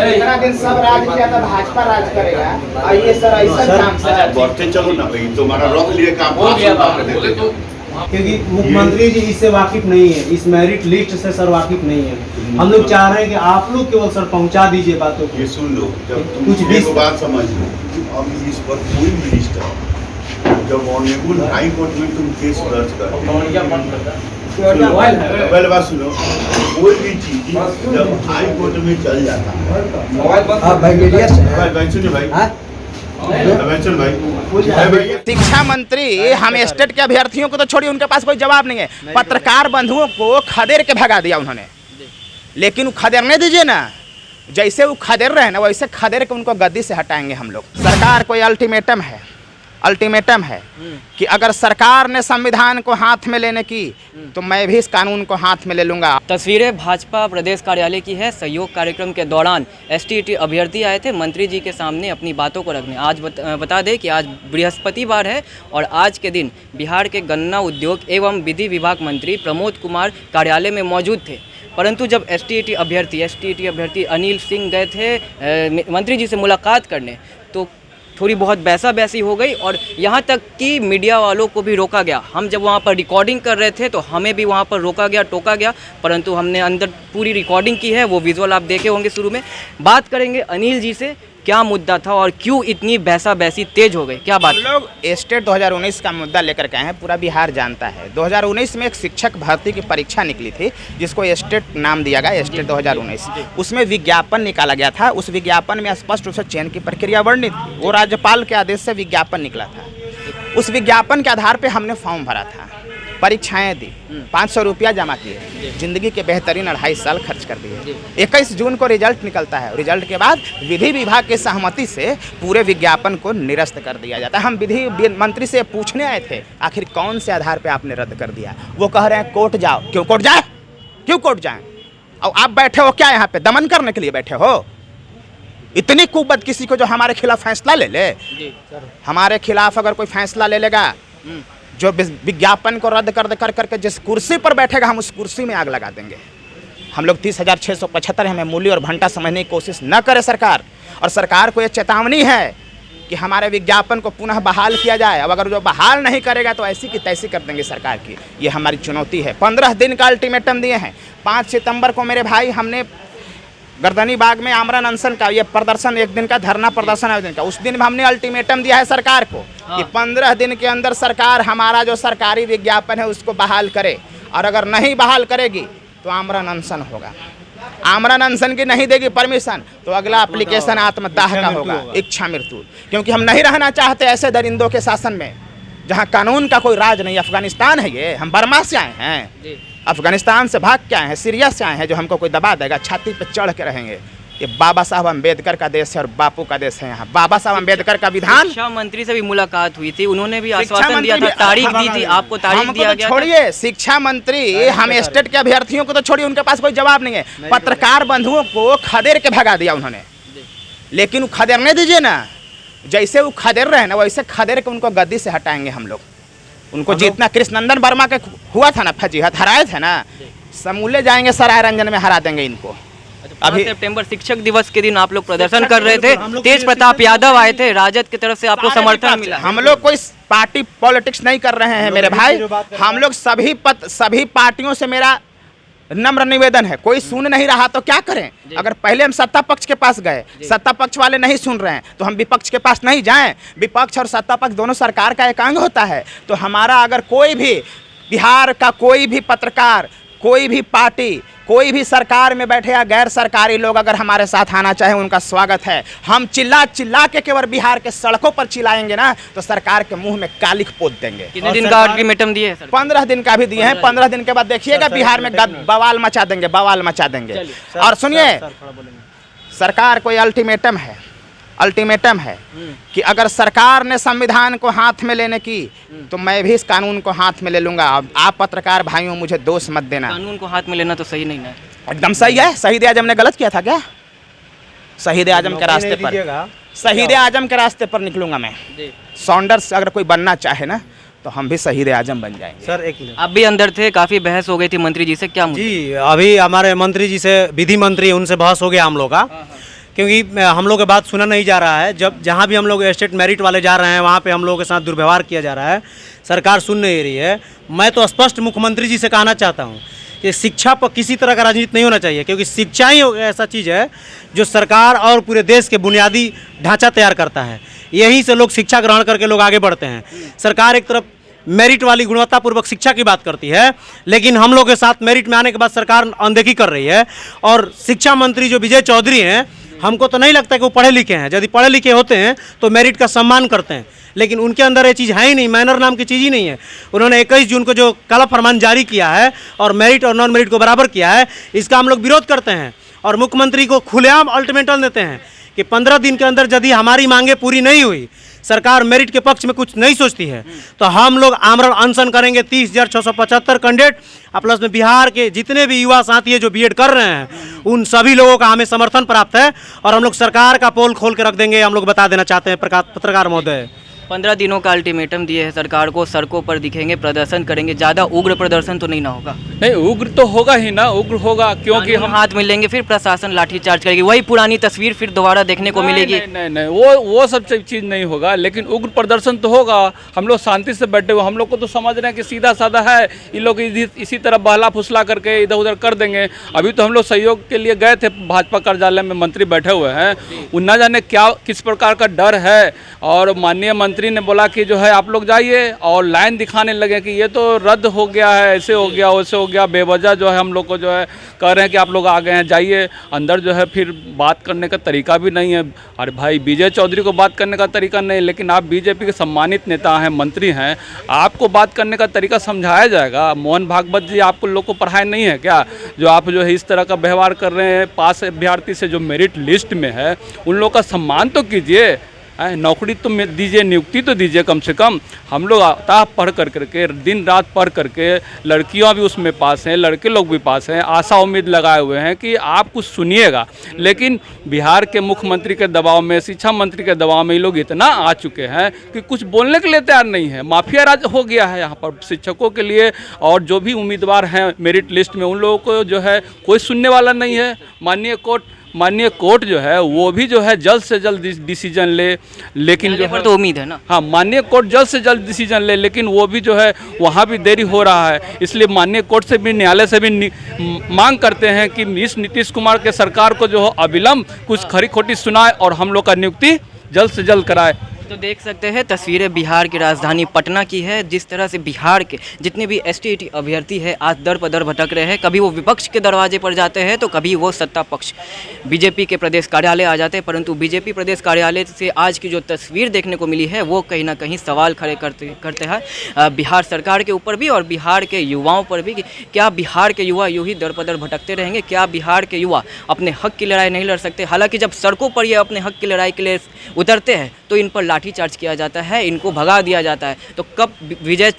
इतना दिन सब राज किया था, भाजपा राज करेगा और ये सर ऐसा काम से बढ़ते चलो ना भाई, तुम्हारा रख लिए काम हो गया क्योंकि मुख्यमंत्री जी इससे वाकिफ नहीं है, इस मेरिट लिस्ट से सर वाकिफ नहीं है। हम लोग चाह रहे हैं कि आप लोग केवल सर पहुंचा दीजिए बातों को। ये सुन लो, जब तुम कुछ एक बात समझ लो, अब इस पर कोई मिनिस्टर जब ऑनरेबल हाई कोर्ट में तुम केस दर्ज करते पहले बात सुनो, कोई भी चीज जब हाई कोर्ट में चल जाता है, भाई सुनिए भाई, शिक्षा मंत्री हम स्टेट के अभ्यर्थियों को तो छोड़िए, उनके पास कोई जवाब नहीं है। पत्रकार बंधुओं को खदेड़ के भगा दिया उन्होंने, लेकिन वो खदेड़ने दीजिए ना, जैसे वो खदेड़ रहे हैं ना वैसे खदेड़ के उनको गद्दी से हटाएंगे हम लोग। सरकार को अल्टीमेटम है कि अगर सरकार ने संविधान को हाथ में लेने की तो मैं भी इस कानून को हाथ में ले लूंगा। तस्वीरें भाजपा प्रदेश कार्यालय की है। सहयोग कार्यक्रम के दौरान एसटीईटी अभ्यर्थी आए थे मंत्री जी के सामने अपनी बातों को रखने। आज बता दें कि आज बृहस्पतिवार है और आज के दिन बिहार के गन्ना उद्योग एवं विधि विभाग मंत्री प्रमोद कुमार कार्यालय में मौजूद थे। परंतु जब एसटीईटी अभ्यर्थी अनिल सिंह गए थे मंत्री जी से मुलाकात करने, तो थोड़ी बहुत बहसा-बहसी हो गई और यहाँ तक कि मीडिया वालों को भी रोका गया। हम जब वहाँ पर रिकॉर्डिंग कर रहे थे तो हमें भी वहाँ पर रोका गया, टोका गया, परंतु हमने अंदर पूरी रिकॉर्डिंग की है, वो विजुअल आप देखे होंगे। शुरू में बात करेंगे अनिल जी से, क्या मुद्दा था और क्यों इतनी बहसा-बहसी तेज हो गई, क्या बात? हम लोग स्टेट 2019 का मुद्दा लेकर के आए हैं, पूरा बिहार जानता है। 2019 में एक शिक्षक भर्ती की परीक्षा निकली थी जिसको स्टेट नाम दिया गया, स्टेट 2019। उसमें विज्ञापन निकाला गया था, उस विज्ञापन में स्पष्ट रूप से चयन की प्रक्रिया वर्णित थी, वो राज्यपाल के आदेश से विज्ञापन निकला था। उस विज्ञापन के आधार पर हमने फॉर्म भरा था, परीक्षाएं दी, 500 रुपया जमा किए, जिंदगी के बेहतरीन 2.5 साल खर्च कर दिए। 21 जून को रिजल्ट निकलता है, रिजल्ट के बाद विधि विभाग की सहमति से पूरे विज्ञापन को निरस्त कर दिया जाता है। हम विधि मंत्री से पूछने आए थे आखिर कौन से आधार पे आपने रद्द कर दिया। वो कह रहे हैं कोर्ट जाओ। क्यों कोर्ट जाए, क्यों कोर्ट जाए? और आप बैठे हो क्या यहाँ पे, दमन करने के लिए बैठे हो? इतनी कुबत किसी को जो हमारे खिलाफ फैसला ले ले। हमारे खिलाफ अगर कोई फैसला ले लेगा, जो विज्ञापन को रद्द कर करके जिस कुर्सी पर बैठेगा हम उस कुर्सी में आग लगा देंगे। हम लोग 30,675 हमें मूल्य और घंटा समझने की कोशिश न करे सरकार। और सरकार को ये चेतावनी है कि हमारे विज्ञापन को पुनः बहाल किया जाए। अब अगर जो बहाल नहीं करेगा तो ऐसी की तैसी कर देंगे सरकार की। ये हमारी चुनौती है। 15 दिन का अल्टीमेटम दिए हैं। 5 सितंबर को मेरे भाई हमने गर्दनी बाग में आमरण अनशन का ये प्रदर्शन, एक दिन का धरना प्रदर्शन आयोजन का, उस दिन हमने अल्टीमेटम दिया है सरकार को कि 15 दिन के अंदर सरकार हमारा जो सरकारी विज्ञापन है उसको बहाल करे, और अगर नहीं बहाल करेगी तो आमरण अनशन होगा। आमरण अनशन की नहीं देगी परमिशन तो अगला एप्लीकेशन आत्मदाह का होगा, इच्छा मृत्यु। क्योंकि हम नहीं रहना चाहते ऐसे दरिंदों के शासन में जहाँ कानून का कोई राज नहीं। अफगानिस्तान है ये, हम बर्मा से आए हैं, अफगानिस्तान से भाग के आए हैं, सीरिया से आए हैं, जो हमको कोई दबा देगा छाती पे चढ़ के रहेंगे। ये बाबा साहब अम्बेडकर का देश है और बापू का देश है। यहाँ बाबा साहब अम्बेडकर का विधान। शिक्षा मंत्री से भी मुलाकात हुई थी, उन्होंने भी आश्वासन दिया था, तारीख दी थी, आपको तारीख दिया गया। छोड़िए शिक्षा मंत्री, हम स्टेट के अभ्यर्थियों को तो छोड़िए, उनके पास कोई जवाब नहीं है। पत्रकार बंधुओं को खदेड़ के भगा दिया उन्होंने, लेकिन वो खदेड़ने दीजिए ना, जैसे वो खदेड़ रहे हैं ना वैसे खदेड़ के उनको गद्दी से हटाएंगे हम लोग। उनको जितना कृष्णनंदन वर्मा के हुआ था ना, फजीहत हराए थे ना, समूले जाएंगे सराय रंजन में हरा देंगे इनको। अभी सितंबर शिक्षक दिवस के दिन आप लोग प्रदर्शन कर रहे थे, तेज प्रताप यादव आए थे, राजद की तरफ से आपको समर्थन मिला। हम लोग कोई पार्टी पॉलिटिक्स नहीं कर रहे हैं मेरे भाई। हम लोग सभी पार्टियों से मेरा नम्र निवेदन है, कोई सुन नहीं रहा तो क्या करें। अगर पहले हम सत्ता पक्ष के पास गए, सत्ता पक्ष वाले नहीं सुन रहे हैं तो हम विपक्ष के पास नहीं जाएं। विपक्ष और सत्ता पक्ष दोनों सरकार का एक अंग होता है। तो हमारा अगर कोई भी बिहार का कोई भी पत्रकार, कोई भी पार्टी, कोई भी सरकार में बैठे या गैर सरकारी लोग अगर हमारे साथ आना चाहे उनका स्वागत है। हम चिल्ला चिल्ला के केवल बिहार के सड़कों पर चिल्लाएंगे ना तो सरकार के मुंह में कालिख पोत देंगे। कितने दिन का अल्टीमेटम दिए सर? 15 दिन का भी दिए हैं। 15 दिन के बाद देखिएगा बिहार में बवाल मचा देंगे, बवाल मचा देंगे। और सुनिए, सरकार कोई अल्टीमेटम है कि अगर सरकार ने संविधान को हाथ में लेने की तो मैं भी इस कानून को हाथ में ले लूंगा। आप पत्रकार भाइयों मुझे दोष मत देना। कानून को हाथ में लेना तो सही नहीं है। एकदम सही है। शहीद आजम ने गलत किया था क्या? शहीद आजम के रास्ते पर, शहीद आजम के रास्ते पर निकलूंगा मैं। सॉन्डर्स अगर कोई बनना चाहे ना तो हम भी शहीद आजम बन जाएंगे। सर एक मिनट, आप भी अंदर थे, काफी बहस हो गई थी मंत्री जी से, क्या मुद्दा? जी अभी हमारे मंत्री जी से, विधि मंत्री, उनसे बहस हो गया हम लोग का क्योंकि हम लोग की बात सुना नहीं जा रहा है। जब जहाँ भी हम लोग स्टेट मेरिट वाले जा रहे हैं वहाँ पे हम लोगों के साथ दुर्व्यवहार किया जा रहा है, सरकार सुन नहीं रही है। मैं तो स्पष्ट मुख्यमंत्री जी से कहना चाहता हूँ कि शिक्षा पर किसी तरह का राजनीति नहीं होना चाहिए, क्योंकि शिक्षा ही ऐसा चीज़ है जो सरकार और पूरे देश के बुनियादी ढांचा तैयार करता है। यहीं से लोग शिक्षा ग्रहण करके लोग आगे बढ़ते हैं। सरकार एक तरफ मेरिट वाली गुणवत्तापूर्वक शिक्षा की बात करती है, लेकिन हम लोग के साथ मेरिट में आने के बाद सरकार अनदेखी कर रही है। और शिक्षा मंत्री जो विजय चौधरी हैं, हमको तो नहीं लगता कि वो पढ़े लिखे हैं। यदि पढ़े लिखे होते हैं तो मेरिट का सम्मान करते हैं, लेकिन उनके अंदर ये चीज़ है ही नहीं, मैनर नाम की चीज़ ही नहीं है। उन्होंने 21 जून को जो काला फरमान जारी किया है और मेरिट और नॉन मेरिट को बराबर किया है, इसका हम लोग विरोध करते हैं और मुख्यमंत्री को खुलेआम अल्टीमेटम देते हैं कि 15 दिन के अंदर यदि हमारी मांगें पूरी नहीं हुई, सरकार मेरिट के पक्ष में कुछ नहीं सोचती है, तो हम लोग आमरण अनशन करेंगे। 30,675 कैंडिडेट प्लस में बिहार के जितने भी युवा साथी है जो बीएड कर रहे हैं, उन सभी लोगों का हमें समर्थन प्राप्त है और हम लोग सरकार का पोल खोल के रख देंगे। हम लोग बता देना चाहते हैं पत्रकार महोदय। 15 दिनों का अल्टीमेटम दिए है सरकार को, सड़कों पर दिखेंगे, प्रदर्शन करेंगे। ज़्यादा उग्र प्रदर्शन तो नहीं ना होगा? नहीं, उग्र तो होगा ही ना, उग्र होगा क्योंकि हम हाथ मिलेंगे, फिर प्रशासन लाठीचार्ज करेगी, वही पुरानी तस्वीर फिर दोबारा देखने को मिलेगी। नहीं, वो सब चीज़ नहीं होगा, लेकिन उग्र प्रदर्शन तो होगा। हम लोग शांति से बैठे हुए, हम लोग को तो समझ रहे हैं कि सीधा साधा है, इन लोग इसी तरह बहला फुसला करके इधर उधर कर देंगे। अभी तो हम लोग सहयोग के लिए गए थे, भाजपा कार्यालय में मंत्री बैठे हुए हैं, उन न जाने क्या किस प्रकार का डर है। और माननीय मंत्री ने बोला कि जो है आप लोग जाइए, और लाइन दिखाने लगे कि ये तो रद्द हो गया है, ऐसे हो गया वैसे हो गया। बेवजह जो है हम लोग को जो है कह रहे हैं कि आप लोग आ गए हैं, जाइए अंदर। जो है फिर बात करने का तरीका भी नहीं है। अरे भाई, विजय चौधरी को बात करने का तरीका नहीं, लेकिन आप बीजेपी के सम्मानित नेता हैं, मंत्री हैं, आपको बात करने का तरीका समझाया जाएगा। मोहन भागवत जी आपको लोग को पढ़ाए नहीं है क्या? जो आप जो है इस तरह का व्यवहार कर रहे हैं पास अभ्यर्थी से जो मेरिट लिस्ट में है, उन लोग का सम्मान तो कीजिए। नौकरी तो दीजिए, नियुक्ति तो दीजिए कम से कम। हम लोग आता पढ़ करके दिन रात पढ़ करके, लड़कियां भी उसमें पास हैं, लड़के लोग भी पास हैं, आशा उम्मीद लगाए हुए हैं कि आप कुछ सुनिएगा। लेकिन बिहार के मुख्यमंत्री के दबाव में, शिक्षा मंत्री के दबाव में ये लोग इतना आ चुके हैं कि कुछ बोलने के लिए तैयार नहीं है। माफिया राज हो गया है यहाँ पर शिक्षकों के लिए, और जो भी उम्मीदवार हैं मेरिट लिस्ट में, उन लोगों को जो है कोई सुनने वाला नहीं है। माननीय कोर्ट जो है वो भी जो है जल्द से जल्द डिसीजन ले, लेकिन जो है तो उम्मीद है ना, हाँ, माननीय कोर्ट जल्द से जल्द डिसीजन ले, लेकिन वो भी जो है वहाँ भी देरी हो रहा है। इसलिए माननीय कोर्ट से भी, न्यायालय से भी मांग करते हैं कि इस नीतीश कुमार के सरकार को जो अविलंब कुछ खरी खोटी सुनाए और हम लोग का नियुक्ति जल्द से जल्द कराए। तो देख सकते हैं तस्वीरें बिहार की राजधानी पटना की है। जिस तरह से बिहार के जितने भी STET अभ्यर्थी है आज दर पदर भटक रहे हैं। कभी वो विपक्ष के दरवाजे पर जाते हैं तो कभी वो सत्ता पक्ष बीजेपी के प्रदेश कार्यालय आ जाते हैं। परंतु बीजेपी प्रदेश कार्यालय से आज की जो तस्वीर देखने को मिली है वो कहीं ना कहीं सवाल खड़े करते हैं बिहार सरकार के ऊपर भी और बिहार के युवाओं पर भी। क्या बिहार के युवा यूँ ही दर पदर भटकते रहेंगे? क्या बिहार के युवा अपने हक की लड़ाई नहीं लड़ सकते? हालांकि जब सड़कों पर ये अपने हक की लड़ाई के लिए उतरते हैं तो इन पर लाठीचार्ज किया जाता है, इनको भगा दिया जाता है। तो कब विजय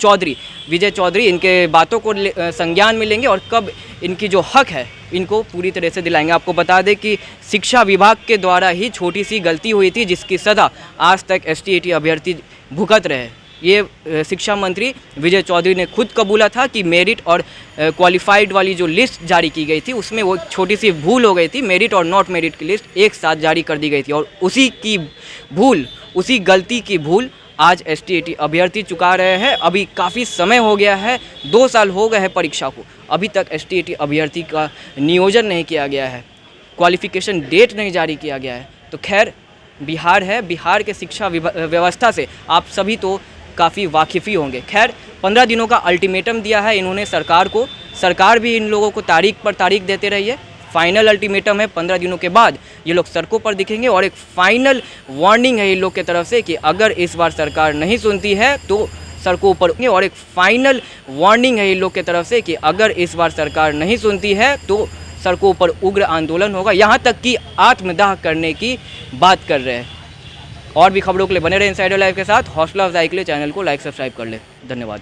चौधरी इनके बातों को संज्ञान में लेंगे और कब इनकी जो हक है इनको पूरी तरह से दिलाएंगे? आपको बता दें कि शिक्षा विभाग के द्वारा ही छोटी सी गलती हुई थी जिसकी सजा आज तक STET अभ्यर्थी भुगत रहे। ये शिक्षा मंत्री विजय चौधरी ने खुद कबूला था कि मेरिट और क्वालिफाइड वाली जो लिस्ट जारी की गई थी उसमें वो छोटी सी भूल हो गई थी। मेरिट और नॉट मेरिट की लिस्ट एक साथ जारी कर दी गई थी और उसी गलती की भूल आज STET अभ्यर्थी चुका रहे हैं। अभी काफ़ी समय हो गया है, 2 साल हो गए हैं परीक्षा को, अभी तक STET अभ्यर्थी का नियोजन नहीं किया गया है, क्वालिफिकेशन डेट नहीं जारी किया गया है। तो खैर बिहार है, बिहार के शिक्षा व्यवस्था से आप सभी तो काफ़ी वाकिफ़ ही होंगे। खैर 15 दिनों का अल्टीमेटम दिया है इन्होंने सरकार को, सरकार भी इन लोगों को तारीख पर तारीख देते रही है। फाइनल अल्टीमेटम है, 15 दिनों के बाद ये लोग सड़कों पर दिखेंगे और एक फाइनल वार्निंग है इन लोग की तरफ से कि अगर इस बार सरकार नहीं सुनती है तो सड़कों पर, और एक फाइनल वार्निंग है इन लोग की तरफ से कि अगर इस बार सरकार नहीं सुनती है तो सड़कों पर उग्र आंदोलन होगा, यहाँ तक कि आत्मदाह करने की बात कर रहे हैं। और भी खबरों के लिए बने रहे इनसाइडर लाइव के साथ। हौसला अफजाई के लिए चैनल को लाइक सब्सक्राइब कर ले। धन्यवाद।